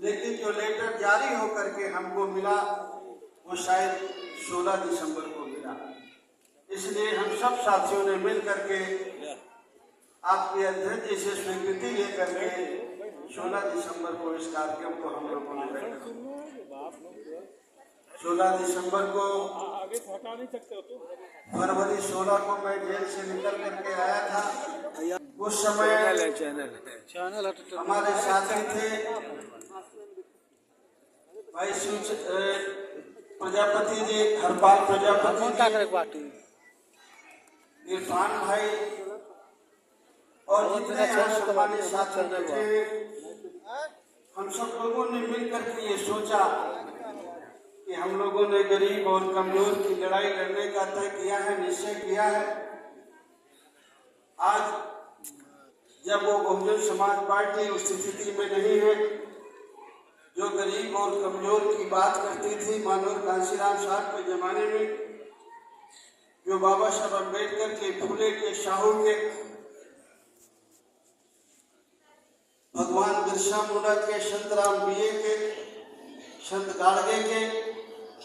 लेकिन जो लेटर जारी होकर के हमको मिला वो शायद 16 दिसंबर को मिला। इसलिए हम सब साथियों ने मिल करके आपके अध्यक्ष जी से स्वीकृति लेकर के 16 दिसंबर को इस कार्यक्रम को हम लोगों ने रखा। 16 दिसंबर को फरवरी 16 को मैं जेल से निकल करके आया था। उस समय हमारे साथी थे भाई प्रजापति जी, हरपाल प्रजापति, इरफान भाई और जितने सम्मानित साथी बैठे हैं, हम सब लोगों ने मिलकर के ये सोचा कि हम लोगों ने गरीब और कमजोर की लड़ाई लड़ने का तय किया है, निश्चय किया है। आज जब वो बहुजन समाज पार्टी उस स्थिति में नहीं है जो गरीब और कमजोर की बात करती थी माननीय कांशीराम साहब के जमाने में, जो बाबा साहब अम्बेडकर के, फूले के, शाहू के, भगवान बिरसा मुंडा के, संत राम बीए के, संत गाड़गे के,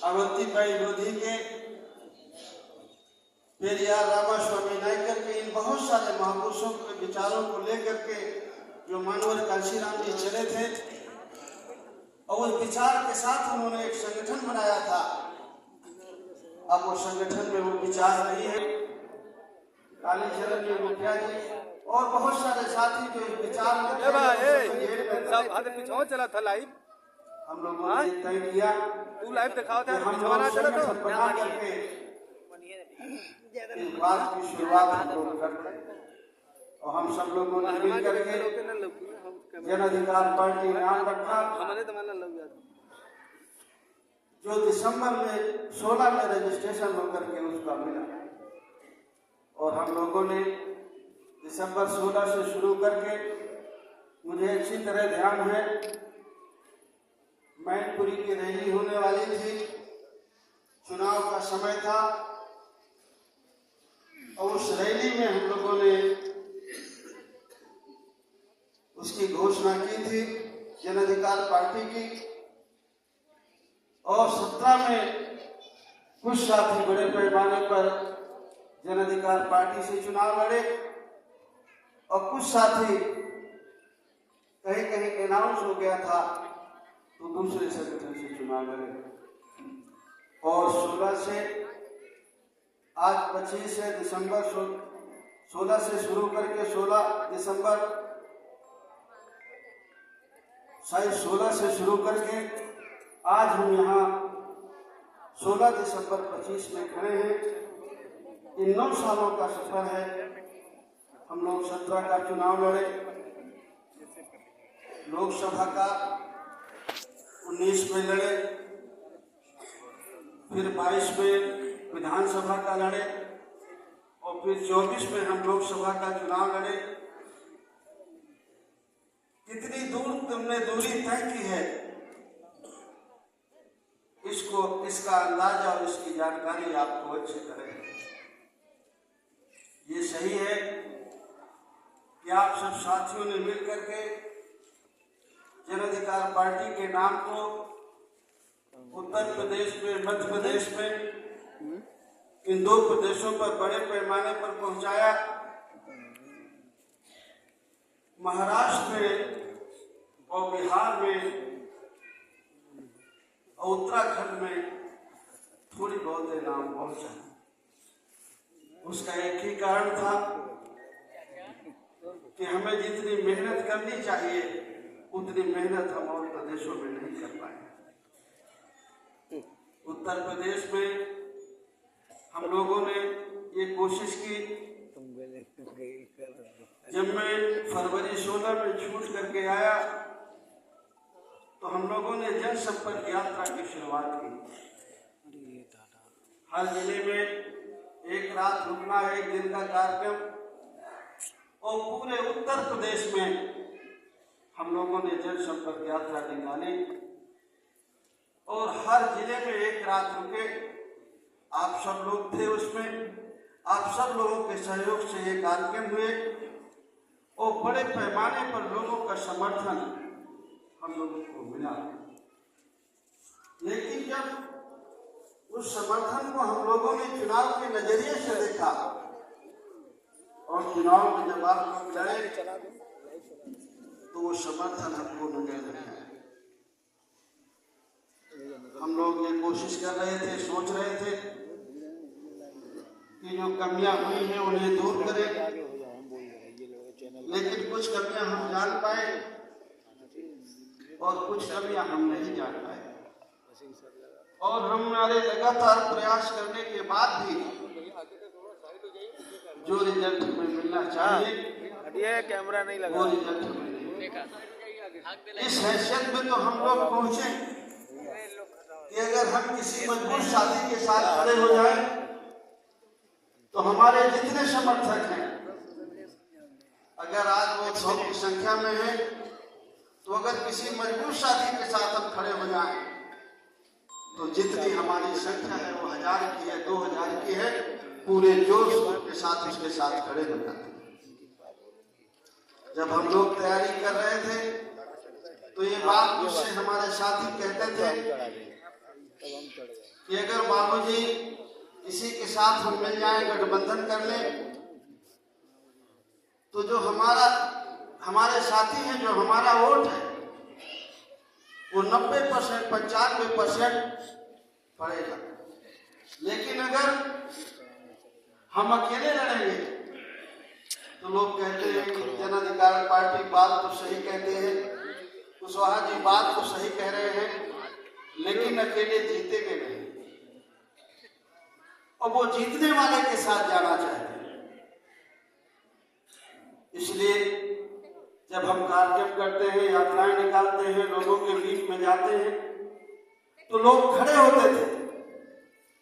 अवंतीबाई लोधी के, पेरियार रामास्वामी नायकर के, इन बहुत सारे महापुरुषों के विचारों को लेकर के जो माननीय कांशीराम जी चले थे और उस विचार के साथ उन्होंने एक संगठन बनाया था। अब वो संगठन में वो विचार नहीं है। कालीचरण जी, मुखिया जी और बहुत सारे साथी जो इस विचार में चला था लाइव, हम लोगों ने तय किया। तू लाइव दिखाओ था, हम चला तो बना करके इस बात की शुरुआत हम लोग करते और हम सब लोगों ने मिल करके जन अधिकार पार्टी नाम रखा, जो दिसंबर में 16 में रजिस्ट्रेशन होकर के उसका मिला। और हम लोगों ने दिसंबर 16 से शुरू करके, मुझे अच्छी तरह ध्यान है, मैनपुरी की रैली होने वाली थी, चुनाव का समय था और उस रैली में हम लोगों ने उसकी घोषणा की थी जन अधिकार पार्टी की। और 17 में कुछ साथी बड़े पैमाने पर जन अधिकार पार्टी से चुनाव लड़े और कुछ साथी कहीं कहीं अनाउंस हो गया था तो दूसरे संगठन से चुनाव लड़े। और 16 से आज 25 है दिसंबर, 16 से शुरू करके 16 दिसंबर, शायद 16 से शुरू करके आज हम यहाँ 16 दिसंबर 25 में खड़े हैं। इन 9 सालों का सफर है। हम लोग 17 का चुनाव लड़े, लोकसभा का 19 में लड़े, फिर 22 में विधानसभा का लड़े और फिर 24 में हम लोकसभा का चुनाव लड़े। कितनी दूर तुमने दूरी तय की है, इसका अंदाजा और इसकी जानकारी आपको अच्छी तरह है। ये सही है कि आप सब साथियों ने मिलकर के जन अधिकार पार्टी के नाम को उत्तर प्रदेश में, मध्य प्रदेश में, इन 2 प्रदेशों पर बड़े पैमाने पर पहुंचाया। महाराष्ट्र में और बिहार में और उत्तराखंड में थोड़ी बहुत नाम पहुंचा। उसका एक ही कारण था कि हमें जितनी मेहनत करनी चाहिए उतनी मेहनत हम और प्रदेशों में नहीं कर पाए। उत्तर प्रदेश में हम लोगों ने ये कोशिश की। जब मैं फरवरी 16 में छूट करके आया तो हम लोगों ने जनसंपर्क यात्रा की शुरुआत की। हर जिले में एक रात रुकना, एक दिन का कार्यक्रम, और पूरे उत्तर प्रदेश में हम लोगों ने जनसंपर्क यात्रा निकाली और हर जिले में एक रात रुके। आप सब लोग थे उसमें, आप सब लोगों के सहयोग से ये कार्यक्रम हुए और बड़े पैमाने पर लोगों का समर्थन हम लोगों को मिला। लेकिन जब उस समर्थन को हम लोगों ने चुनाव के नजरिए से देखा और चुनाव में जब आप लोग लड़े तो वो समर्थन हमको मिल रहा है। हम लोग ये कोशिश कर रहे थे, सोच रहे थे कि जो कमियां हुई हैं उन्हें दूर करें, लेकिन कुछ कमियां हम जान पाए और कुछ कमियां हम नहीं जान पाए। और हमारे लगातार प्रयास करने के बाद भी जो रिजल्ट हमें मिलना चाहिए कैमरा नहीं लगा, वो रिजल्ट हमें नहीं। इस हैसियत में तो हम लोग पहुंचे कि अगर हम किसी मजबूत साथी के साथ खड़े हो जाएं तो हमारे जितने समर्थक हैं, अगर आज वो 100 की संख्या में है, तो अगर किसी मजबूत साथी के साथ हम खड़े हो जाएं तो जितनी हमारी संख्या है वो 1000 की है, 2000 की है, पूरे जोश के साथ उसके साथ खड़े हो जाते हैं। जब हम लोग तैयारी कर रहे थे तो ये बात मुझसे हमारे साथी कहते थे कि अगर बाबूजी किसी के साथ हम मिल जाएं, गठबंधन कर लें, तो जो हमारे साथी हैं, जो हमारा वोट है वो 90% 95% पड़ेगा। लेकिन अगर हम अकेले लड़ेंगे तो लोग कहते हैं कि जन अधिकार पार्टी बात तो सही कहते हैं, कुशवाहा जी बात तो सही कह रहे हैं, लेकिन अकेले जीतेंगे नहीं, और वो जीतने वाले के साथ जाना चाहते हैं। इसलिए जब हम कार्यक्रम करते हैं, यात्राएं निकालते हैं, लोगों के बीच में जाते हैं, तो लोग खड़े होते थे,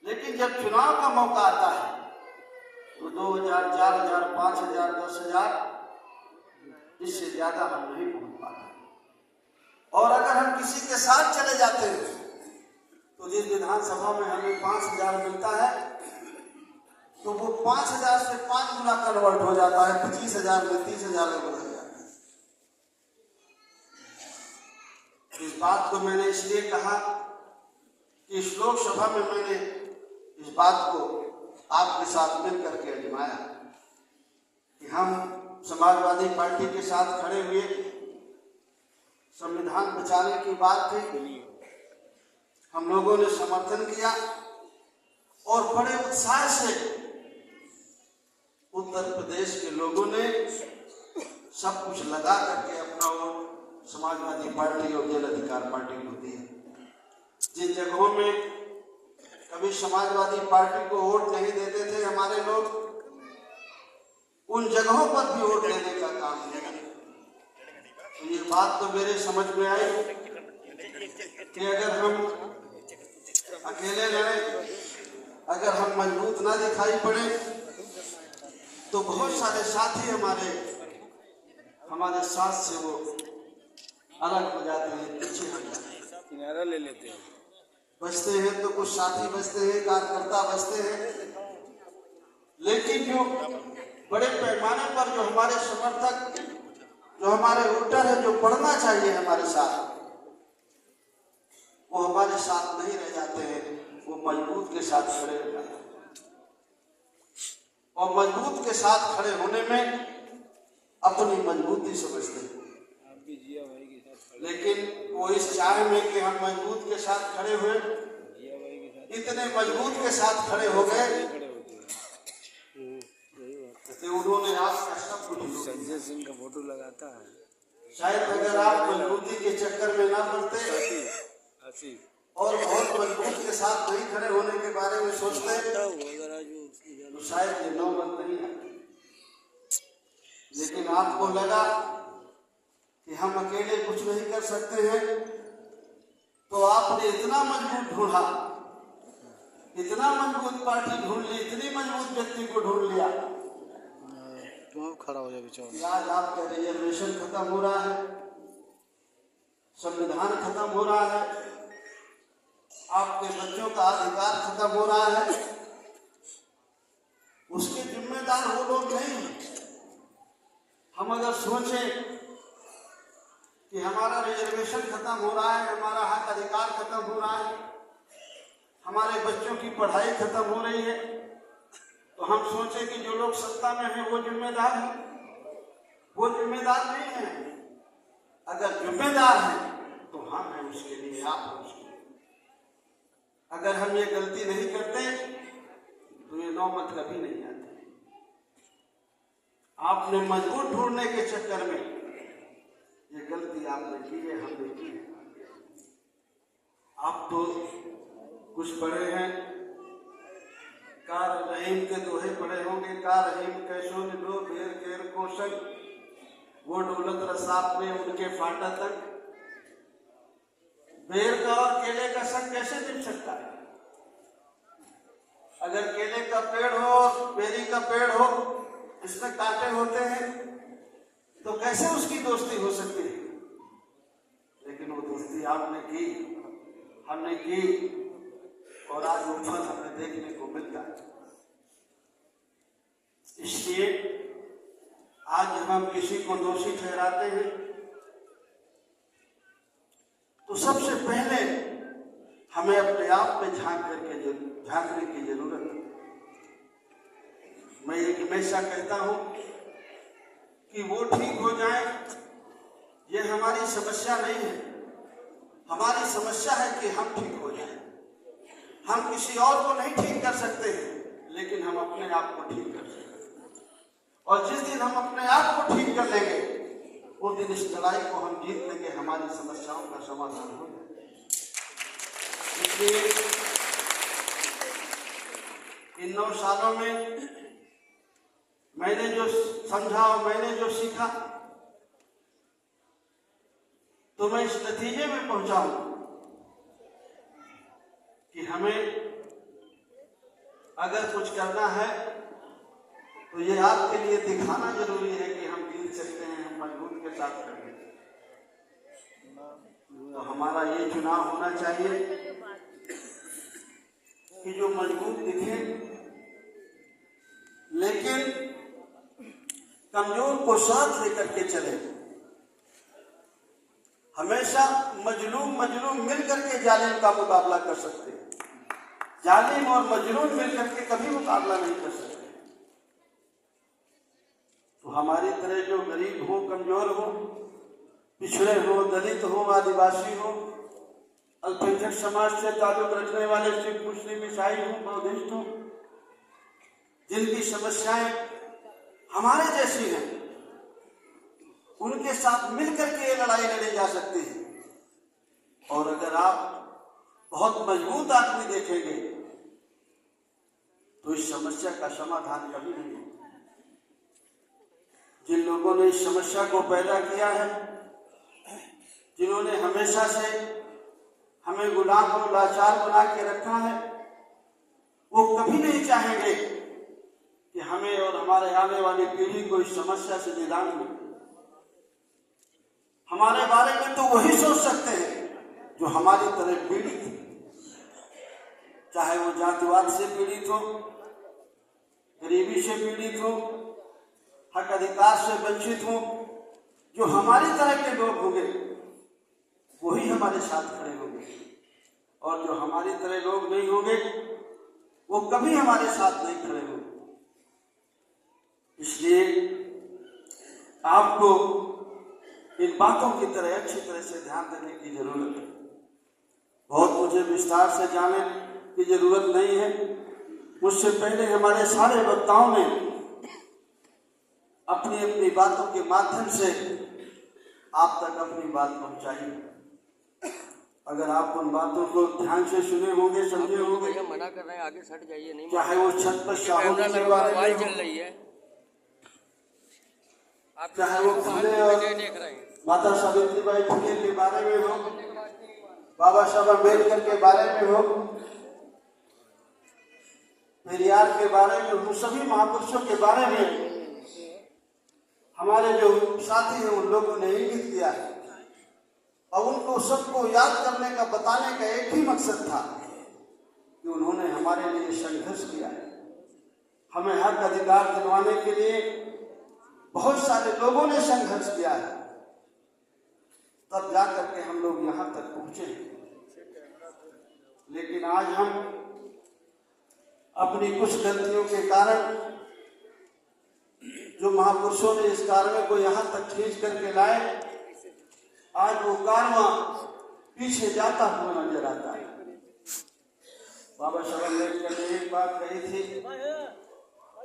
लेकिन जब चुनाव का मौका आता है तो 2000, 4000, 5000, 10000, इससे ज्यादा हम नहीं पहुंच पाते। और अगर हम किसी के साथ चले जाते हैं तो जिस विधानसभा में हमें 5000 मिलता है तो वो 5000 से 5 गुना कन्वर्ट हो जाता है, 25000 में, 30000 में बदल जाता है। इस बात को मैंने इसलिए कहा कि इस लोकसभा में मैंने इस बात को आपके साथ मिल करके आजमाया कि हम समाजवादी पार्टी के साथ खड़े हुए, संविधान बचाने की बात थी, हम लोगों ने समर्थन किया और बड़े उत्साह से उत्तर प्रदेश के लोगों ने सब कुछ लगा करके अपना वोट समाजवादी पार्टी और जन अधिकार पार्टी को दिया। जिन जगहों में कभी समाजवादी पार्टी को वोट नहीं देते थे हमारे लोग, उन जगहों पर भी वोट देने का काम किया। तो ये बात तो मेरे समझ में आई कि अगर हम अकेले लड़े, अगर हम मजबूत ना दिखाई पड़े, तो बहुत सारे साथी हमारे साथ से वो अलग हो जाते हैं, पीछे हट जाते हैं, किनारा ले लेते हैं। बचते हैं तो कुछ साथी बचते हैं, कार्यकर्ता बचते हैं, लेकिन जो बड़े पैमाने पर जो हमारे समर्थक, जो हमारे वोटर है, जो पढ़ना चाहिए हमारे साथ, वो हमारे साथ नहीं रह जाते हैं, वो मजबूत के साथ खड़े हो जाते हैं। और मजबूत के साथ खड़े होने में अपनी मजबूती समझते हैं, लेकिन वो इस चाह में कि हम मजबूत के साथ खड़े हुए, इतने मजबूत के साथ खड़े हो गए कि उन्होंने आपका सब कुछ, संजय सिंह का फोटो लगाता है, शायद अगर आप मजबूती के चक्कर में ना पड़ते और बहुत मजबूत के साथ नहीं खड़े होने के बारे में सोचते तो शायद ये नौबत नहीं आती। लेकिन आपको लगा कि हम अकेले कुछ नहीं कर सकते हैं, तो आपने इतना मजबूत ढूंढा, इतना मजबूत पार्टी ढूंढ ली, इतनी मजबूत व्यक्ति को ढूंढ लिया। तुम खड़ा हो जाओ। आज आपका रिजर्वेशन खत्म हो रहा है, संविधान खत्म हो रहा है, आपके बच्चों का अधिकार खत्म हो रहा है, उसके जिम्मेदार वो लोग नहीं हैं। हम अगर सोचें कि हमारा रिजर्वेशन खत्म हो रहा है, हमारा हक अधिकार खत्म हो रहा है, हमारे बच्चों की पढ़ाई खत्म हो रही है, तो हम सोचे कि जो लोग सत्ता में हैं वो जिम्मेदार हैं। वो जिम्मेदार नहीं है। अगर जिम्मेदार हैं तो हम हैं उसके लिए, आप हैं उसके लिए। अगर हम ये गलती नहीं करते तो ये नौबत कभी नहीं आती। आपने मजबूत ढूंढने के चक्कर में ये गलती आपने की है, हमने की है। आप तो कुछ पढ़े हैं, कार रहीम के दोहे पढ़े होंगे। कार रहीम कैसो निडो बेर केर कोशन, वो डोलत रसाप में उनके फाटा तक। बेर का और केले का संग कैसे मिल सकता है? अगर केले का पेड़ हो और बेरी का पेड़ हो, इसमें कांटे होते हैं, तो कैसे उसकी दोस्ती हो सकती है? लेकिन वो दोस्ती आपने की, हमने की, और आज वो फल हमें देखने को मिलता है। इसलिए आज जब हम किसी को दोषी ठहराते हैं तो सबसे पहले हमें अपने आप में झांकने की जरूरत है। मैं ये हमेशा कहता हूं कि वो ठीक हो जाए, ये हमारी समस्या नहीं है। हमारी समस्या है कि हम ठीक हो जाएं। हम किसी और को नहीं ठीक कर सकते हैं, लेकिन हम अपने आप को ठीक कर सकते हैं। और जिस दिन हम अपने आप को ठीक कर लेंगे, उस दिन इस लड़ाई को हम जीत लेंगे, हमारी समस्याओं का समाधान हो जाएगा। इसलिए इन 9 सालों में मैंने जो समझा और मैंने जो सीखा, तो मैं इस नतीजे में पहुंचा हूं कि हमें अगर कुछ करना है तो ये आपके लिए दिखाना जरूरी है कि हम जीत सकते हैं, हम मजबूत के साथ करेंगे। तो हमारा ये चुनाव होना चाहिए कि जो मजबूत दिखे, लेकिन कमजोर को साथ लेकर के चले। हमेशा मजलूम मिलकर के जालिम का मुकाबला कर सकते हैं। जालिम और मजलूम मिलकर के कभी मुकाबला नहीं कर सकते। तो हमारी तरह जो गरीब हो, कमजोर हो, पिछड़े हो, दलित हो, आदिवासी हो, अल्पसंख्यक समाज से ताल्लुक रखने वाले सिख, मुस्लिम, ईसाई हो, बौद्धिस्ट हो, जिनकी समस्याएं हमारे जैसी हैं, उनके साथ मिलकर के ये लड़ाई लड़ी जा सकती है। और अगर आप बहुत मजबूत आदमी देखेंगे तो इस समस्या का समाधान कभी नहीं होगा। जिन लोगों ने इस समस्या को पैदा किया है, जिन्होंने हमेशा से हमें गुलाम और लाचार बना के रखा है, वो कभी नहीं चाहेंगे कि हमें और हमारे आने वाली पीढ़ी को इस समस्या से निदान मिले। हमारे बारे में तो वही सोच सकते हैं जो हमारी तरह पीड़ित है, चाहे वो जातिवाद से पीड़ित हो, गरीबी से पीड़ित हो, हक अधिकार से वंचित हो। जो हमारी तरह के लोग होंगे वही हमारे साथ खड़े होंगे, और जो हमारी तरह लोग नहीं होंगे वो कभी हमारे साथ नहीं खड़े होंगे। इसलिए आपको इन बातों की तरह अच्छी तरह से ध्यान देने की जरूरत है। बहुत मुझे विस्तार से जाने की जरूरत नहीं है। मुझसे पहले हमारे सारे वक्ताओं ने अपनी अपनी बातों के माध्यम से आप तक अपनी बात पहुंचाई। अगर आप उन बातों को ध्यान से सुने होंगे, समझे होंगे, मना कर रहे हैं, आगे सट जाइए, नहीं चाहे वो छत पर शाहों के बारे में चल रही है, चाहे वो फुले और माता सावित्रीबाई फुले के बारे में हो, बाबा साहब अम्बेडकर के बारे में हो, पेरियार के बारे में हो, सभी महापुरुषों के बारे में हमारे जो साथी हैं उन लोगों ने इंगित किया है। और उनको सबको याद करने का, बताने का एक ही मकसद था कि उन्होंने हमारे लिए संघर्ष किया है। हमें हक अधिकार दिलवाने के लिए बहुत सारे लोगों ने संघर्ष किया है। तब जा करके हम लोग यहाँ तक पहुँचे। लेकिन आज हम अपनी कुछ गलतियों के कारण, जो महापुरुषों ने इस कारवे को यहाँ तक खींच करके लाए, आज वो कारवां पीछे जाता हुआ नजर आता है। बाबा साहब अम्बेडकर ने एक बात कही थी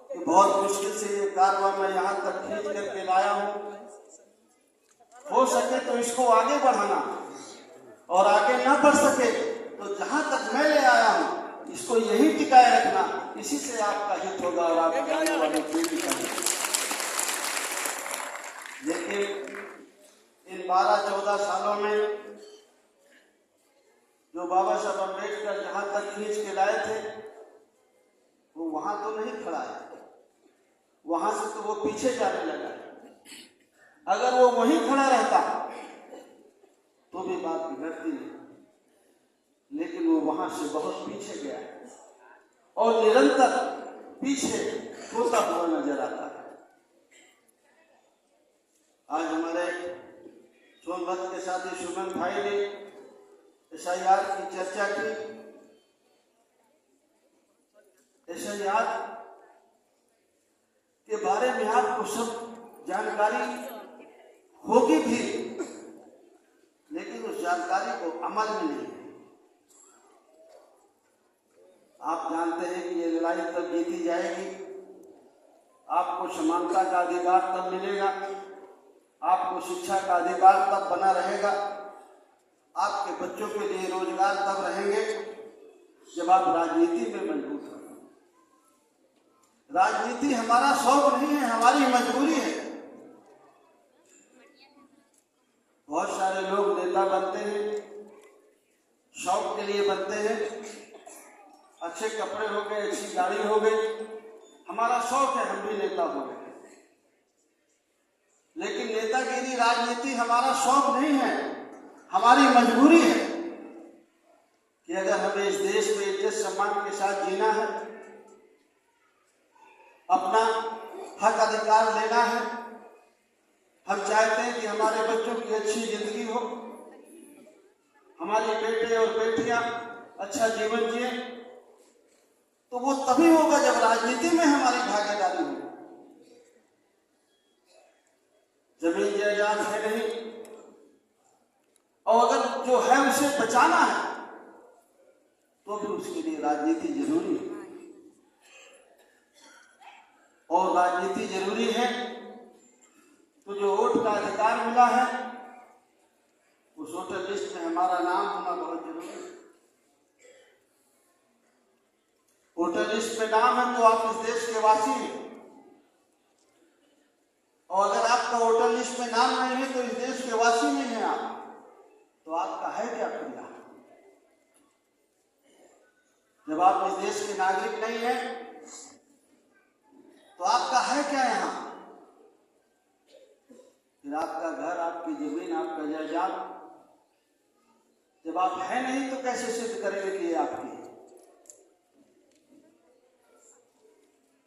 कि बहुत मुश्किल से ये कारवां मैं यहाँ तक खींच करके लाया हूँ, हो सके तो इसको आगे बढ़ाना, और आगे ना बढ़ सके तो जहाँ तक मैं ले आया हूँ इसको यही टिकाए रखना, इसी से आपका हित होगा और आपका आने वाले पीढ़ी का हित। लेकिन इन 12-14 सालों में जो बाबा साहब अम्बेडकर जहाँ तक खींच के लाए थे, वो वहां तो नहीं खड़ा है, वहां से तो वो पीछे जाने लगा। अगर वो वहीं खड़ा रहता तो भी बात बिगड़ती नहीं, लेकिन वो वहां से बहुत पीछे गया है और निरंतर पीछे होता हुआ नजर आता है। आज हमारे सोनभद्र के साथी सुमन भाई ने SIR की चर्चा की। SIR के बारे में आपको सब जानकारी होगी भी, लेकिन उस जानकारी को अमल में नहीं। आप जानते हैं कि ये लड़ाई तब जीती जाएगी, आपको समानता का अधिकार तब मिलेगा, आपको शिक्षा का अधिकार तब बना रहेगा, आपके बच्चों के लिए रोजगार तब रहेंगे जब आप राजनीति में मजबूत हो। राजनीति हमारा शौक नहीं है, हमारी मजबूरी है। बहुत सारे लोग नेता बनते हैं, शौक के लिए बनते हैं, अच्छे कपड़े हो गए, अच्छी गाड़ी हो गई, हमारा शौक है, हम भी नेता हो गए। लेकिन नेतागिरी, राजनीति हमारा शौक नहीं है, हमारी मजबूरी है कि अगर हमें इस देश में इज्जत सम्मान के साथ जीना है, अपना हक अधिकार लेना है, हम चाहते हैं कि हमारे बच्चों की अच्छी जिंदगी हो, हमारे बेटे और बेटियां अच्छा जीवन जिए, तो वो तभी होगा जब राजनीति में हमारी भागीदारी हो। जमीन जायदाद है नहीं, और अगर जो है उसे बचाना है तो भी उसके लिए राजनीति जरूरी है। और राजनीति जरूरी है तो जो वोट का अधिकार मिला है उस वोटर लिस्ट में हमारा नाम होना बहुत जरूरी है। वोटर लिस्ट में नाम है तो आप इस देश के वासी हैं, और अगर आपका वोटर लिस्ट में नाम नहीं है तो इस देश के वासी नहीं है आप, तो आपका है क्या क्रिया? जब आप इस देश के नागरिक नहीं हैं तो आपका है क्या यहाँ? फिर आपका घर, आपकी जमीन, आपका जायदाद जब आप है नहीं तो कैसे सिद्ध करेंगे कि ये आपकी है?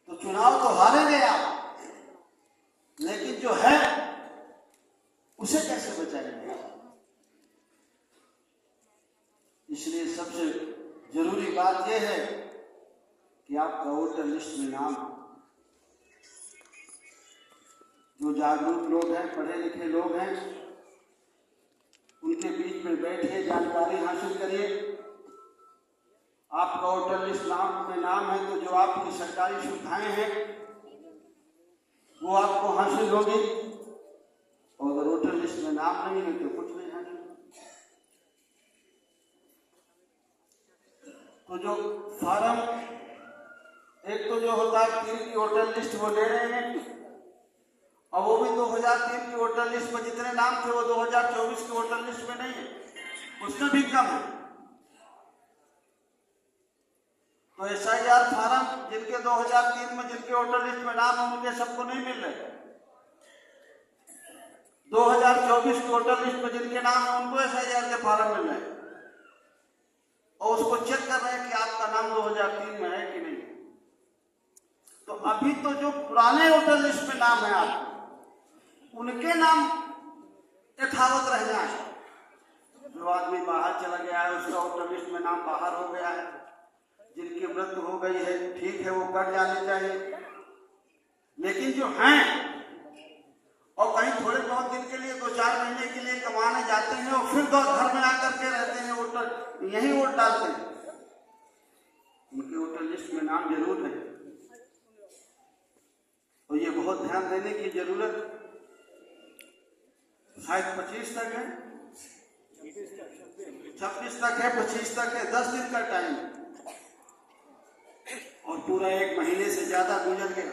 तो चुनाव तो हारेंगे आप, लेकिन जो है उसे कैसे बचाएंगे? इसलिए सबसे जरूरी बात यह है कि आपका वोटर लिस्ट में नाम हो। जो जागरूक लोग हैं, पढ़े लिखे लोग हैं, उनके बीच में बैठिए, जानकारी हासिल करिए। आपका वोटर लिस्ट में नाम है तो जो आपकी सरकारी सुविधाएं हैं वो आपको हासिल होगी, और अगर वोटर लिस्ट में नाम नहीं है तो कुछ नहीं हासिल। तो जो फार्म, एक तो जो होता है 3 की वोटर लिस्ट वो ले रहे हैं, और वो भी 2003 की वोटर लिस्ट में जितने नाम थे वो 2024 की वोटर लिस्ट में नहीं है, उसमें भी कम है। तो SIR फार्म जिनके 2003 में जिनके वोटर लिस्ट में नाम है उनके सबको नहीं मिल रहे। 2024 की वोटर लिस्ट में जिनके नाम है उनको SIR के फार्म मिल रहे हैं, और उसको चेक कर रहे हैं कि आपका नाम 2003 में है कि नहीं। तो अभी तो जो पुराने वोटर लिस्ट में नाम है आपको, उनके नाम यथावत रह जाए, जो आदमी बाहर चला गया है उसका वोटर लिस्ट में नाम बाहर हो गया है, जिनकी मृत्यु हो गई है ठीक है, वो कट जाने चाहिए। लेकिन जो हैं और कहीं थोड़े बहुत दिन के लिए 2-4 महीने के लिए कमाने जाते हैं और फिर घर में आकर के रहते हैं, वोटर यही वोट डालते हैं, उनके वोटर लिस्ट में नाम जरूर है। और ये बहुत ध्यान देने की जरूरत, शायद 25 तक है, 26 तक है, 25 तक है, 10 दिन का टाइम और पूरा 1 महीने से ज्यादा गुजर गया।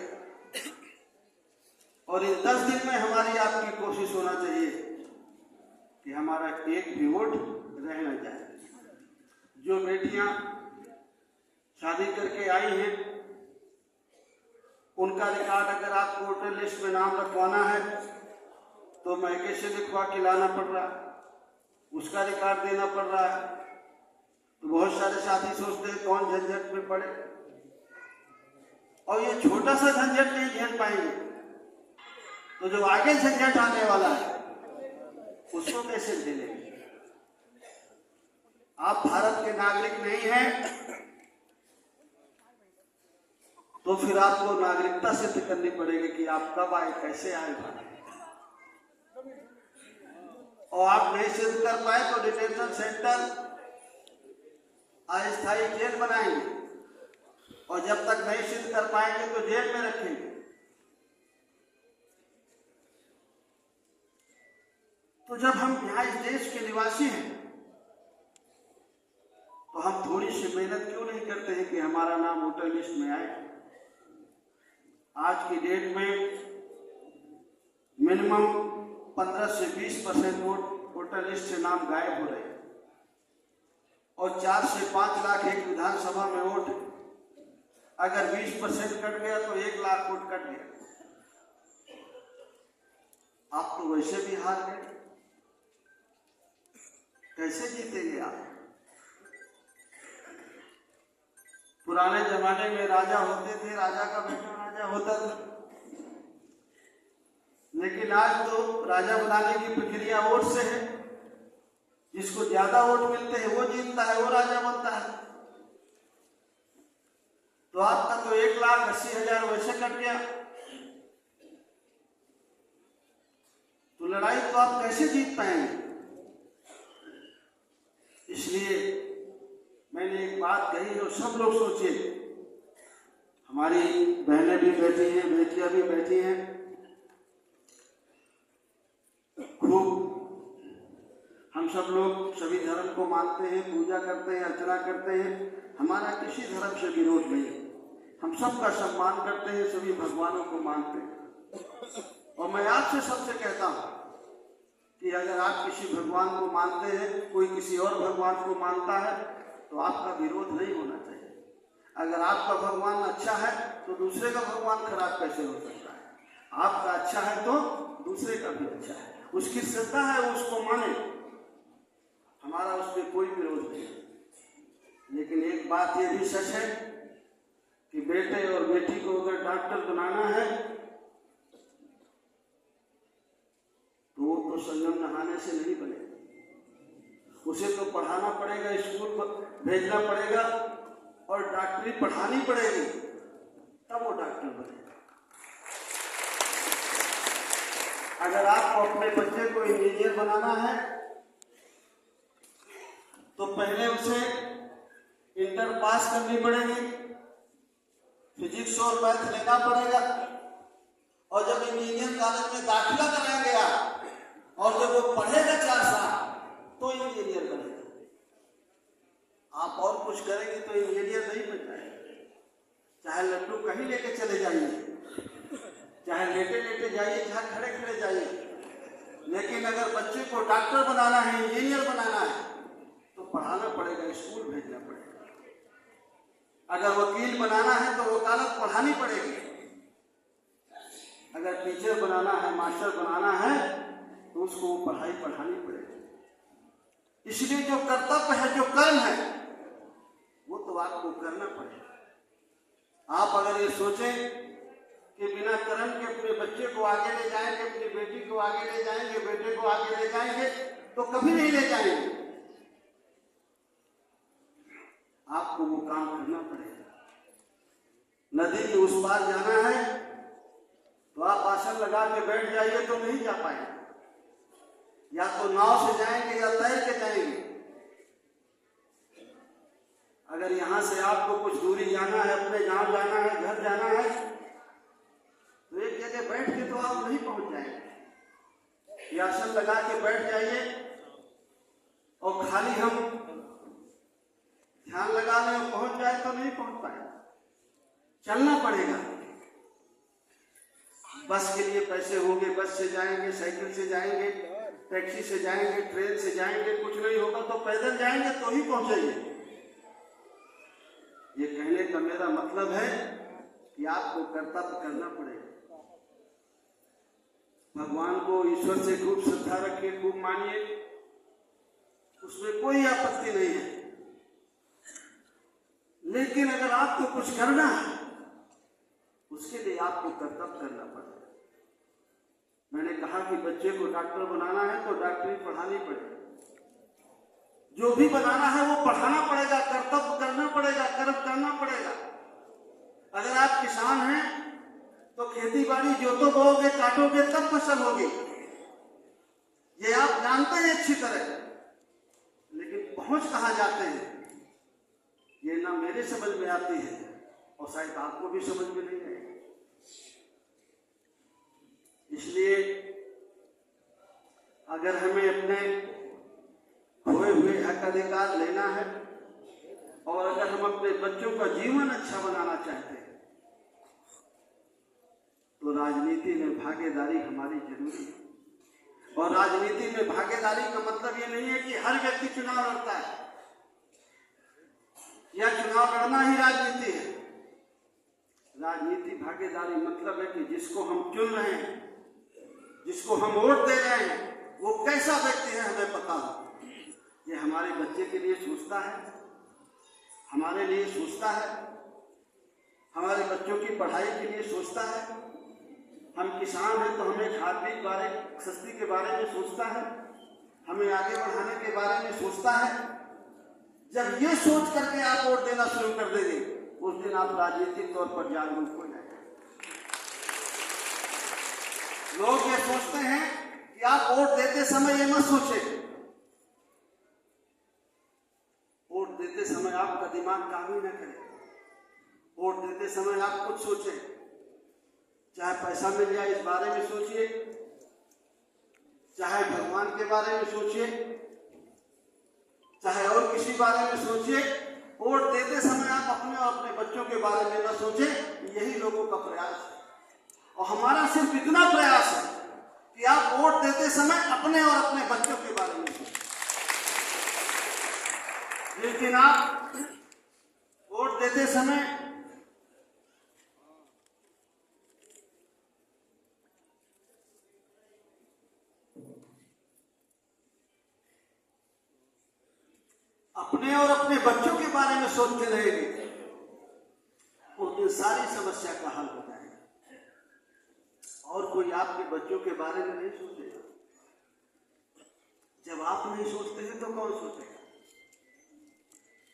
और इस 10 दिन में हमारी आपकी कोशिश होना चाहिए कि हमारा एक भी वोट रह न जाए। जो बेटियां शादी करके आई हैं उनका रिकॉर्ड अगर आपको वोटर लिस्ट में नाम रखवाना है तो मैके से लिखवा के लाना पड़ रहा है, उसका रिकॉर्ड देना पड़ रहा है। तो बहुत सारे साथी सोचते हैं कौन झंझट में पड़े, और ये छोटा सा झंझट नहीं झेल पाएंगे तो जो आगे झंझट आने वाला है उसको कैसे झेलेंगे। आप भारत के नागरिक नहीं हैं तो फिर आपको नागरिकता सिद्ध करनी पड़ेगी कि आप कब आए, कैसे आए भारत, और आप नहीं सिद्ध कर पाए तो डिटेंशन सेंटर, अस्थायी जेल बनाएंगे, और जब तक नहीं सिद्ध कर पाएंगे तो जेल में रखेंगे। तो जब हम यहाँ इस देश के निवासी हैं तो हम थोड़ी सी मेहनत क्यों नहीं करते हैं कि हमारा नाम वोटर लिस्ट में आए। आज की डेट में मिनिमम 15 से 20% वोटर लिस्ट से नाम गायब हो रहे हैं, और 4 से 5 लाख एक विधानसभा में वोट, अगर 20% कट गया तो 1 लाख वोट कट गया। आप तो वैसे भी हार गए, कैसे जीतेंगे आप। पुराने जमाने में राजा होते थे, राजा का बेटा राजा होता था, लेकिन आज तो राजा बनाने की प्रक्रिया वोट से है। जिसको ज्यादा वोट मिलते हैं वो जीतता है, वो राजा बनता है। तो आपका तो 1,80,000 वैसे कट गया, तो लड़ाई तो आप कैसे जीत पाएंगे। इसलिए मैंने एक बात कही जो सब लोग सोचे, हमारी बहनें भी बैठी हैं, बेटियां भी बैठी हैं, खूब हम सब लोग सभी धर्म को मानते हैं, पूजा करते हैं, अर्चना करते हैं, हमारा किसी धर्म से विरोध नहीं, हम सबका सम्मान करते हैं, सभी भगवानों को मानते हैं। और मैं आपसे सबसे कहता हूँ कि अगर आप किसी भगवान को मानते हैं, कोई किसी और भगवान को मानता है तो आपका विरोध नहीं होना चाहिए। अगर आपका भगवान अच्छा है तो दूसरे का भगवान खराब कैसे हो सकता है। आपका अच्छा है तो दूसरे का भी अच्छा है, उसकी श्रद्धा है वो उसको माने, हमारा उसमें कोई विरोध नहीं। लेकिन एक बात ये भी सच है कि बेटे और बेटी को अगर डॉक्टर बनाना है तो वो तो संगम नहाने से नहीं बनेगा, उसे तो पढ़ाना पड़ेगा, स्कूल भेजना पड़ेगा और डॉक्टरी पढ़ानी पड़ेगी, तब वो डॉक्टर बनेगा। अगर आपको अपने बच्चे को इंजीनियर बनाना है तो पहले उसे इंटर पास करनी पड़ेगी, फिजिक्स और मैथ लेना पड़ेगा, और जब इंजीनियर कॉलेज में दाखिला कराएंगे आप और जब वो पढ़ेगा 4 साल तो इंजीनियर बनेगा। आप और कुछ करेंगे तो इंजीनियर नहीं बन जाएगा। चाहे लड्डू कहीं लेके चले जाइए, चाहे लेटे लेटे जाइए, चाहे खड़े खड़े जाइए, लेकिन अगर बच्चे को डॉक्टर बनाना है, इंजीनियर बनाना है तो पढ़ाना पड़ेगा, स्कूल भेजना पड़ेगा। अगर वकील बनाना है तो वकालत पढ़ानी पड़ेगी। अगर टीचर बनाना है, मास्टर बनाना है तो उसको पढ़ाई पढ़ानी पड़ेगी। इसलिए जो कर्तव्य है, जो कर्म है, वो तो आपको करना पड़ेगा। आप अगर ये सोचें कि बिना कर्म के अपने बच्चे को आगे ले जाएंगे, अपनी बेटी को आगे ले जाएंगे, बेटे को आगे ले जाएंगे, तो कभी नहीं ले जाएंगे। आपको वो काम करना पड़ेगा। नदी के उस पार जाना है तो आप आसन लगा के बैठ जाइए तो नहीं जा पाएंगे, या तो नाव से जाएंगे या तैर के जाएंगे। अगर यहां से आपको कुछ दूरी जाना है, अपने गांव जाना है, घर जाना है, तो एक जगह बैठ के तो आप नहीं पहुंच जाएंगे। आसन लगा के बैठ जाइए और खाली हम ध्यान लगा लें और पहुंच जाए तो नहीं पहुंच पाएगा, चलना पड़ेगा। बस के लिए पैसे होंगे, बस से जाएंगे, साइकिल से जाएंगे, टैक्सी से जाएंगे, ट्रेन से जाएंगे, कुछ नहीं होगा तो पैदल जाएंगे तो ही पहुंचेंगे। ये कहने का मेरा मतलब है कि आपको कर्तव्य करना पड़ेगा। भगवान को, ईश्वर से खूब श्रद्धा रखिए, खूब मानिए, उसमें कोई आपत्ति नहीं है। लेकिन अगर आपको कुछ करना है, उसके लिए आपको कर्तव्य करना पड़ेगा। मैंने कहा कि बच्चे को डॉक्टर बनाना है तो डॉक्टरी पढ़ानी पड़ेगी, जो भी बनाना है वो पढ़ाना पड़ेगा, कर्तव्य करना पड़ेगा, कर्म करना पड़ेगा। अगर आप किसान हैं तो खेती बाड़ी जोतो बोओगे, काटोगे, तब फसल होगी। ये आप जानते हैं अच्छी तरह, लेकिन पहुंच कहां जाते हैं ये ना मेरे समझ में आती है और शायद आपको भी समझ में नहीं आएगी। इसलिए अगर हमें अपने खोए हुए हक अधिकार लेना है और अगर हम अपने बच्चों का जीवन अच्छा बनाना चाहते हैं तो राजनीति में भागीदारी हमारी जरूरी है। और राजनीति में भागीदारी का मतलब ये नहीं है कि हर व्यक्ति चुनाव लड़ता है या चुनाव लड़ना ही राजनीति है। राजनीति भागीदारी मतलब है कि जिसको हम चुन रहे हैं, जिसको हम वोट दे रहे हैं, वो कैसा व्यक्ति है हमें पता हो। ये हमारे बच्चे के लिए सोचता है, हमारे लिए सोचता है, हमारे बच्चों की पढ़ाई के लिए सोचता है। हम किसान हैं तो हमें खाद बीज बारे सस्ती के बारे में सोचता है, हमें आगे बढ़ाने के बारे में सोचता है। जब ये सोच करके आप वोट देना शुरू कर देंगे, उस दिन आप राजनीतिक तौर पर जागरूक हो जाएंगे। लोग ये सोचते हैं कि आप वोट देते समय ये मत सोचें, वोट देते समय आपका दिमाग काम ही न करे। वोट देते समय आप कुछ सोचें, चाहे पैसा मिल जाए इस बारे में सोचिए, चाहे भगवान के बारे में सोचिए, चाहे और किसी बारे में सोचिए। वोट देते समय आप अपने और अपने बच्चों के बारे में न सोचें। यही लोगों का प्रयास है और हमारा सिर्फ इतना प्रयास है कि आप वोट देते समय अपने और अपने बच्चों के बारे में सोचें। लेकिन आप वोट देते समय अपने और अपने बच्चों के बारे में सोचते रहेंगे, उस दिन सारी समस्या का हल हो जाएगा। और कोई आपके बच्चों के बारे में नहीं सोचेगा। जब आप नहीं सोचते हैं तो कौन सोचेगा?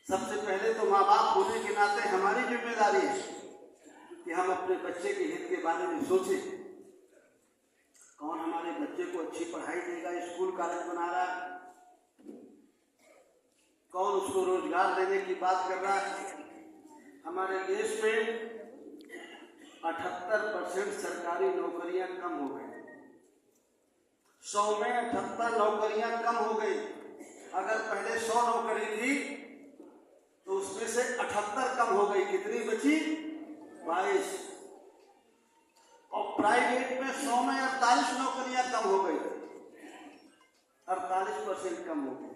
सबसे पहले तो माँ बाप होने के नाते हमारी जिम्मेदारी है कि हम अपने बच्चे के हित के बारे में सोचें। कौन हमारे बच्चे को अच्छी पढ़ाई देगा, स्कूल कॉलेज बना रहा है, कौन उसको रोजगार देने की बात कर रहा है। हमारे देश में 78% सरकारी नौकरियां कम हो गई। 100 में 78 नौकरियां कम हो गई। अगर पहले 100 नौकरी थी तो उसमें से 78 कम हो गई। कितनी बची? 22। और प्राइवेट में 100 में 48 नौकरियां कम हो गई, 48% कम हो गई।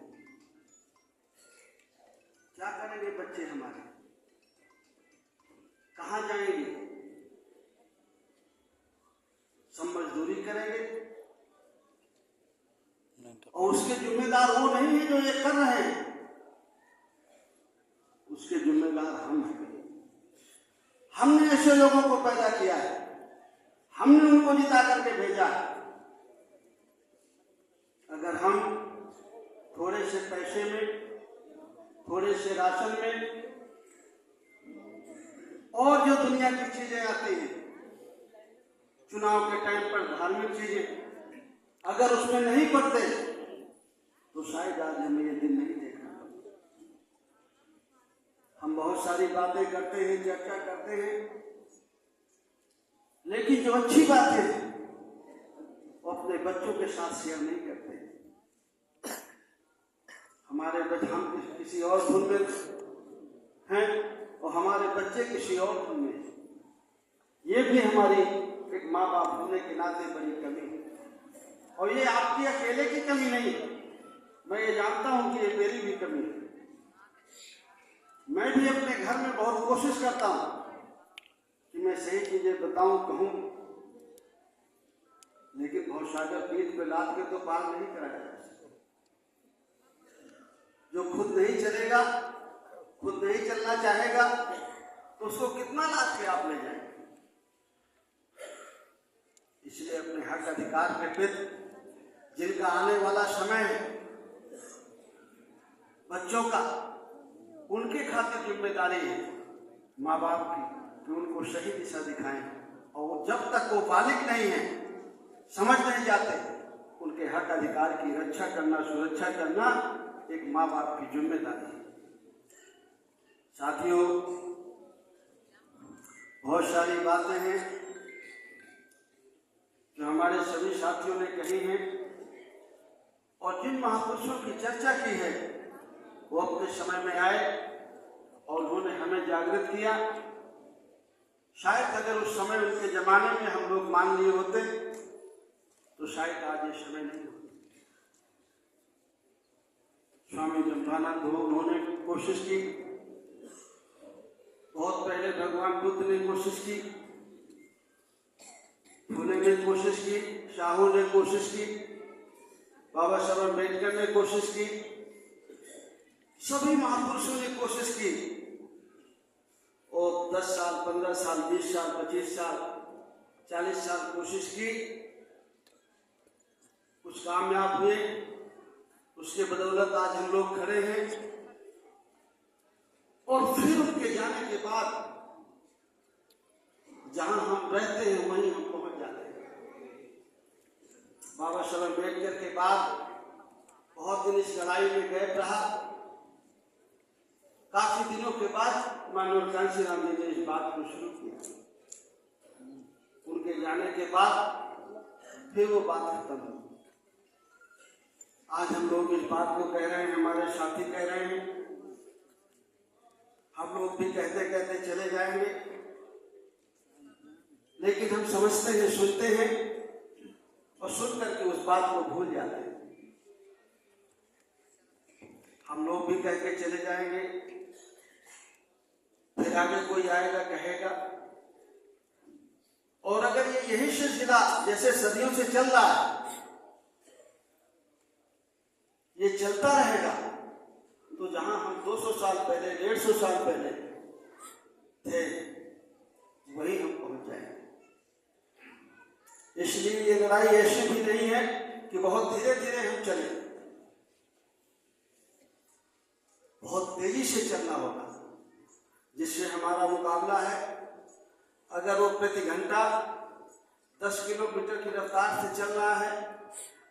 क्या करेंगे बच्चे हमारे? कहां जाएंगे? सब मजदूरी करेंगे और उसके जिम्मेदार वो नहीं है जो ये कर रहे हैं, उसके जिम्मेदार हम हैं। हमने ऐसे लोगों को पैदा किया है, हमने उनको जिता करके भेजा है। अगर हम थोड़े से पैसे में, थोड़े से राशन में, और जो दुनिया की चीजें आती हैं, चुनाव के टाइम पर धार्मिक चीजें, अगर उसमें नहीं पड़ते तो शायद आज हमें ये दिन नहीं देखना। हम बहुत सारी बातें करते हैं, चर्चा करते हैं, लेकिन जो अच्छी बातें हैं वो अपने बच्चों के साथ शेयर नहीं करते। हमारे बच्चे, हम किसी और धुन में हैं और हमारे बच्चे किसी और धुन में। ये भी हमारी एक माँ बाप होने के नाते बड़ी कमी है। और ये आपकी अकेले की कमी नहीं है, मैं ये जानता हूं कि ये मेरी भी कमी है। मैं भी अपने घर में बहुत कोशिश करता हूं कि मैं सही चीजें बताऊं, कहूं, लेकिन बहुत सागर पीठ पे लाद के तो पार नहीं कराया जा सकता। जो खुद नहीं चलेगा, खुद नहीं चलना चाहेगा, तो उसको कितना लाद के आप ले जाएंगे। इसलिए अपने हक अधिकार के प्रति जिनका आने वाला समय है बच्चों का, उनके खातिर जिम्मेदारी है माँ बाप की कि उनको सही दिशा दिखाएं। और जब तक वो बालिग नहीं है, समझ नहीं जाते, उनके हक अधिकार की रक्षा करना, सुरक्षा करना एक माँ बाप की जिम्मेदारी है। साथियों, बहुत सारी बातें हैं जो हमारे सभी साथियों ने कही हैं और जिन महापुरुषों की चर्चा की है वो अपने समय में आए और उन्होंने हमें जागृत किया। शायद अगर उस समय उनके जमाने में हम लोग मान लिए होते तो शायद आज ये समय नहीं होता। स्वामी जम्भानंद उन्होंने कोशिश की, बहुत पहले भगवान बुद्ध ने कोशिश की, फुले ने कोशिश की, शाहू ने कोशिश की, बाबा साहब अम्बेडकर ने कोशिश की, सभी महापुरुषों ने कोशिश की। और 10 साल, 15 साल, 20 साल, 25 साल, 40 साल कोशिश की, कुछ कामयाब हुए, उसके बदौलत आज हम लोग खड़े हैं। और फिर उनके जाने के बाद जहां हम रहते हैं वहीं हम पहुंच जाते हैं। बाबा साहब अम्बेडकर के बाद बहुत दिन इस लड़ाई में गैप रहा। काफी दिनों के बाद माननीय कांशीराम जी ने इस बात को शुरू किया। उनके जाने के बाद फिर वो बात खत्म हुई। आज हम लोग इस बात को कह रहे हैं, हमारे साथी कह रहे हैं, हम लोग भी कहते कहते चले जाएंगे, लेकिन हम समझते हैं, सुनते हैं और सुन करके उस बात को भूल जाते हैं। हम लोग भी कह के चले जाएंगे, फिर आगे कोई आएगा कहेगा। और अगर ये यही सिलसिला जैसे सदियों से चल रहा है, ये चलता रहेगा, तो जहां हम 200 साल पहले, 150 साल पहले थे, वही हम पहुंच जाएंगे। इसलिए ये लड़ाई ऐसी भी नहीं है कि बहुत धीरे धीरे हम चले, बहुत तेजी से चलना होगा। जिससे हमारा मुकाबला है, अगर वो प्रति घंटा 10 किलोमीटर की रफ्तार से चल रहा है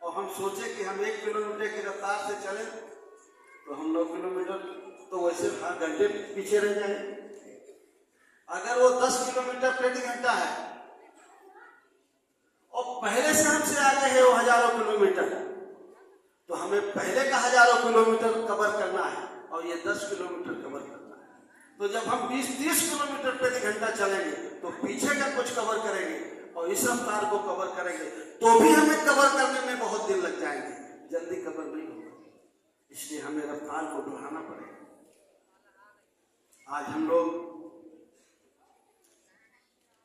और हम सोचे कि हम 1 किलोमीटर की रफ्तार से चलें, तो हम 9 किलोमीटर तो वैसे हर घंटे पीछे रह जाएंगे। अगर वो 10 किलोमीटर प्रति घंटा है और पहले से हमसे आगे है वो हजारों किलोमीटर, तो हमें पहले का हजारों किलोमीटर कवर करना है और ये 10 किलोमीटर कवर करना है। तो जब हम 20-30 किलोमीटर प्रति घंटा चलेंगे तो पीछे का कुछ कवर करेंगे और इस रफ्तार को कवर करेंगे, तो भी हमें कवर करने में बहुत दिन लग जाएंगे, जल्दी कवर नहीं होगा। इसलिए हमें रफ्तार को बढ़ाना पड़ेगा। आज हम लोग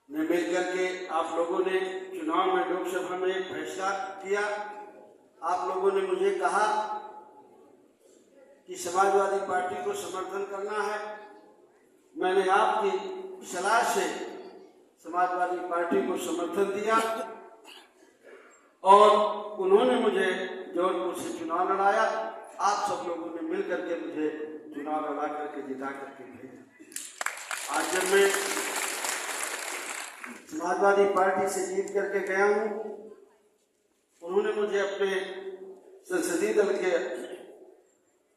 ने मिल करके, आप लोगों ने चुनाव में, लोकसभा में एक फैसला किया। आप लोगों ने मुझे कहा कि समाजवादी पार्टी को समर्थन करना है। मैंने आपकी सलाह से समाजवादी पार्टी को समर्थन दिया और उन्होंने मुझे जौनपुर से चुनाव लड़ाया। आप सब लोगों ने मिल करके मुझे चुनाव लड़ा करके जिता करके भेजा। आज जब मैं समाजवादी पार्टी से जीत करके गया हूं, उन्होंने मुझे अपने संसदीय दल के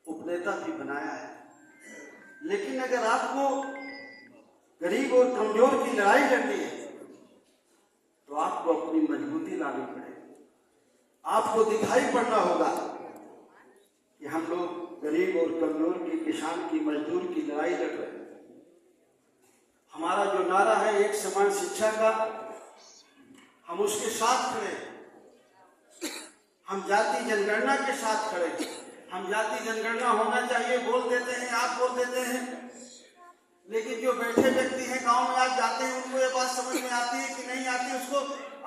उपनेता भी बनाया है। लेकिन अगर आपको गरीब और कमजोर की लड़ाई लड़नी है तो आपको अपनी मजबूती लानी पड़ेगी। आपको दिखाई पड़ना होगा कि हम लोग गरीब और कमजोर की, किसान की, मजदूर की लड़ाई लड़ रहे हैं। हमारा जो नारा है एक समान शिक्षा का, हम उसके साथ खड़े हैं। हम जाति जनगणना के साथ खड़े हैं। हम जाति जनगणना होना चाहिए बोल देते हैं, आप बोल देते हैं, लेकिन जो बैठे व्यक्ति हैं गांव में आप जाते हैं उनको ये बात समझ में आती है कि नहीं आती, उसको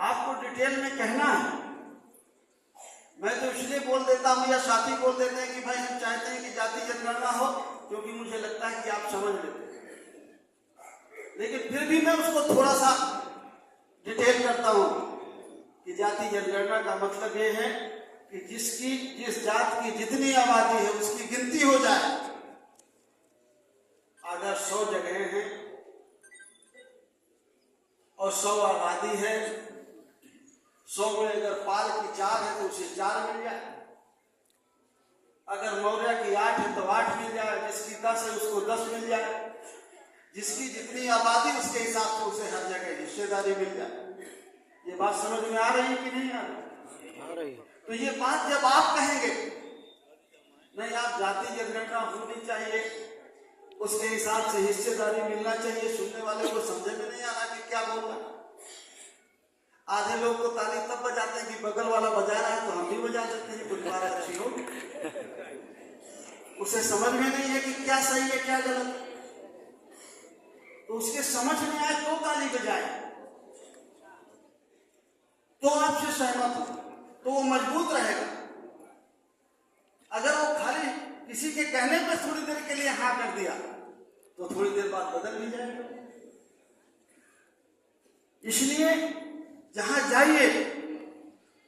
आपको डिटेल में कहना है। मैं तो इसलिए बोल देता हूं या साथी बोल देते हैं कि भाई हम चाहते हैं कि जाति जनगणना हो, क्योंकि मुझे लगता है कि आप समझ लेते हैं। लेकिन फिर भी मैं उसको थोड़ा सा डिटेल करता हूं कि जाति जनगणना का मतलब ये है कि जिस जात की जितनी आबादी है उसकी गिनती हो जाए। अगर 100 जगह हैं और 100 आबादी है, 100 में अगर पाल की 4 है तो उसे 4 मिल जाए। अगर मौर्य की 8 है तो 8 मिल जाए, जिसकी 10 है उसको 10 मिल जाए। जिसकी जितनी आबादी उसके हिसाब से उसे हर जगह हिस्सेदारी मिल जाए। ये बात समझ में आ रही है कि नहीं आ रही? तो ये बात जब आप कहेंगे नहीं आप जाति जनगणना होनी चाहिए, उसके हिसाब से हिस्सेदारी मिलना चाहिए, सुनने वाले को समझ में नहीं आ रहा कि क्या बोल रहा है। आधे लोग तो ताली तब बजाते हैं कि बगल वाला बजा रहा है तो हम भी बजा देते हैं, कुछ बात अच्छी हो। उसे समझ में नहीं है कि क्या सही है क्या गलत, तो उसके समझ में आए तो ताली बजाए, तो आपसे सहमत हो, तो वो मजबूत रहेगा। अगर वो खाली किसी के कहने पर थोड़ी देर के लिए हाँ कर दिया तो थोड़ी देर बाद बदल भी जाएगा। इसलिए जहां जाइए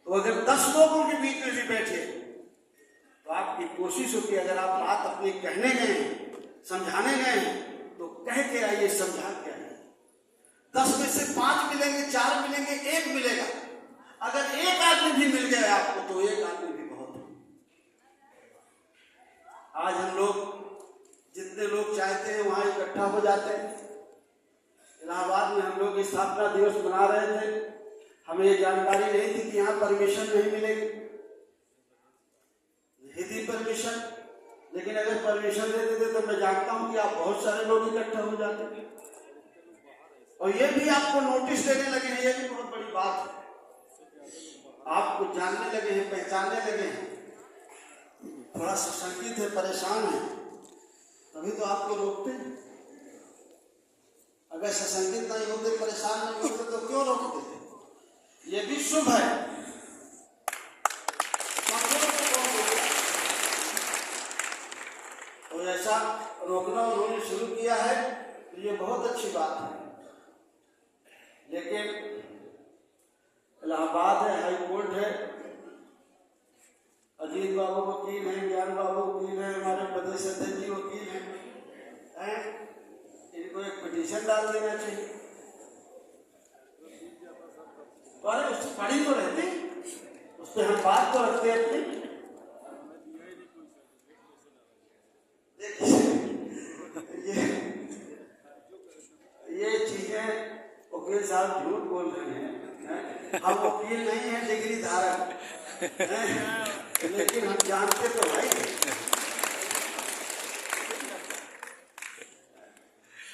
तो अगर 10 लोगों के बीच में भी बैठे तो आपकी कोशिश हो कि अगर आप बात अपनी कहने गए, समझाने गए तो कह के आइए, समझा के आइए। 10 में से 5 मिलेंगे, 4 मिलेंगे, 1 मिलेगा। अगर 1 आदमी भी मिल गया आपको तो 1 आदमी भी बहुत है। आज हम लोग जितने लोग चाहते हैं वहां इकट्ठा हो जाते हैं। इलाहाबाद में हम लोग स्थापना दिवस मना रहे थे, हमें ये जानकारी नहीं थी कि यहाँ परमिशन नहीं मिलेगी, नहीं थी परमिशन। लेकिन अगर परमिशन दे देते तो मैं जानता हूं कि आप बहुत सारे लोग इकट्ठा हो जाते। और ये भी आपको नोटिस देने लगे हैं, ये भी बहुत बड़ी बात है। आपको जानने लगे हैं, पहचानने लगे हैं। थोड़ा सशंकित है, परेशान है, तभी तो आपको रोकते हैं। अगर सशंकित नहीं होते, परेशान नहीं होते तो क्यों रोकते? ये भी शुभ है। और ऐसा रोकना उन्होंने शुरू किया है तो ये बहुत अच्छी बात है। लेकिन इलाहाबाद है, हाई कोर्ट है, अजीत बाबू वकील हैं, ज्ञान बाबू वकील हैं, हमारे प्रदेश अध्यक्ष जी वकील हैं, इनको एक पिटीशन डाल देना चाहिए। अरे उससे पढ़ी तो रहती, उस पर हम बात तो रखते अपनी। ये चीजें वकील साहब झूठ बोल रहे हैं। हम वकील नहीं है, डिग्री धारक, लेकिन हम जानते तो भाई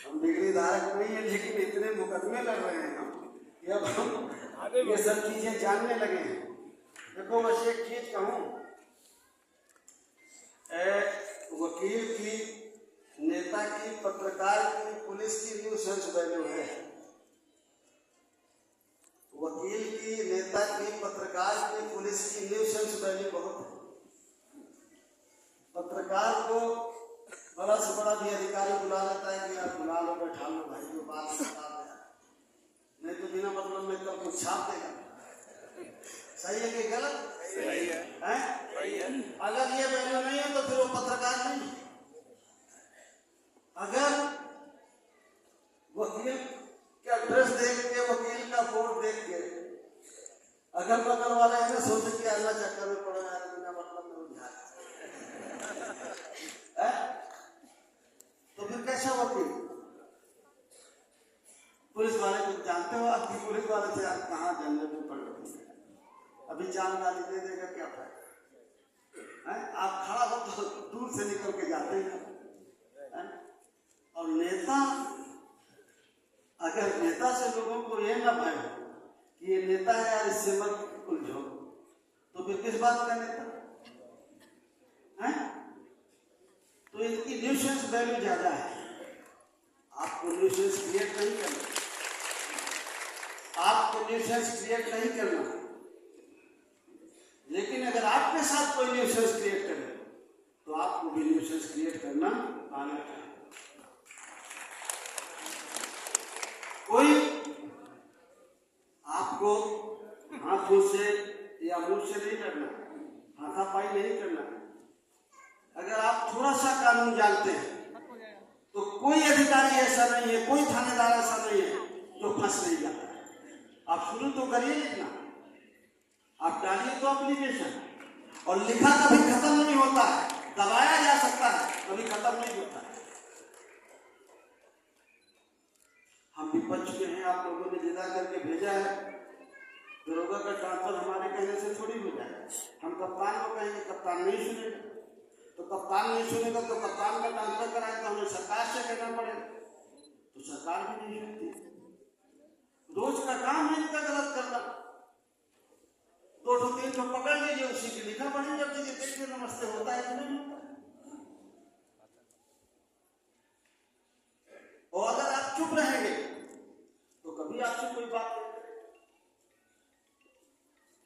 हम डिग्री धारक नहीं है, लेकिन इतने मुकदमे लड़ रहे हैं हम कि अब हम ये सब चीजें जानने लगे हैं। देखो बस एक चीज कहूं, वकील की, नेता की, पत्रकार की, पुलिस की न्यूसेंस वैल्यू है। वकील की, नेता की, पत्रकार की, पुलिस की न्यूसेंस वैल्यू बहुत है। पत्रकार को बड़ा से बड़ा भी अधिकारी बुला लेता है कि आप बुला लो, बैठा लो भाई, जो बात बता दे, नहीं तो बिना मतलब में कब कुछ छाप देगा। सही है कि गलत? सही है, सही है। अगर ये वैल्यू नहीं है तो फिर वो पत्रकार नहीं। अगर अगल बगल वाले है ना सोचे कि अल्लाह चक्कर में पड़ा यार, बिना मतलब में उठा तो फिर कैसा वकील? पुलिस वाले को जानते हो आप कि पुलिस वाले से आप कहाँ जंगल में पड़ रहे, अभी जान गाली दे देगा क्या फायदा? आप खड़ा हो तो दूर से निकल के जाते हैं। और नेता, अगर नेता से लोगों को ये ना भय हो कि ये नेता है यार इससे मत उलझो, तो फिर किस बात का नेता है? तो इनकी न्यूसेंस वैल्यू ज्यादा है। आपको न्यूसेंस क्रिएट नहीं करना, आपको न्यूसेंस क्रिएट नहीं करना, लेकिन अगर आपके साथ कोई न्यूसेंस क्रिएट करे तो आपको भी न्यूसेंस क्रिएट करना आना चाहिए। कोई आपको हाथों से या मुंह से नहीं करना, हाथापाई नहीं करना। अगर आप थोड़ा सा कानून जानते हैं तो कोई अधिकारी ऐसा नहीं है, कोई थानेदार ऐसा नहीं है जो फंस नहीं जाता है। आप शुरू तो करिए लिखना, आप डालिए तो एप्लीकेशन, और लिखा कभी खत्म नहीं होता है, दबाया जा सकता है, कभी खत्म नहीं होता है। हम विपक्ष में हैं, आप लोगों ने जिला करके भेजा है, दरोगा का ट्रांसफर हमारे कहने से थोड़ी हो जाए। हम कप्तान को कहेंगे, कप्तान नहीं सुनेगा, तो कप्तान नहीं सुनेगा तो कप्तान का ट्रांसफर कराए तो हमें सरकार से कहना पड़ेगा, तो सरकार भी नहीं सुनती। रोज का काम है इनका गलत करना। 2-3 पकड़ लीजिए, उसी की लिखा पढ़ी कर दीजिए, देखिए नमस्ते होता है कि नहीं होता है। और अगर आप चुप रहेंगे तो कभी आपसे कोई बात नहीं करेगा।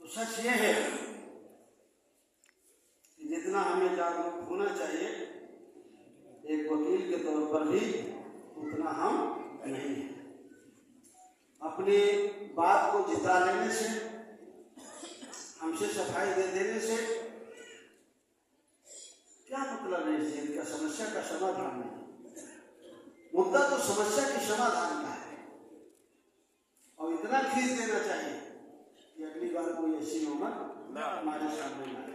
तो सच ये है कि जितना हमें जागरूक होना चाहिए एक वकील के तौर पर भी, उतना हम नहीं है। अपनी बात को जिता लेने से, हमसे सफाई दे देने से क्या मतलब है? इस इनका समस्या का समाधान नहीं, मुद्दा तो समस्या के समाधान का है। और इतना खींच देना चाहिए कि अगली बार कोई ऐसी नौबत हमारे सामने ना आए।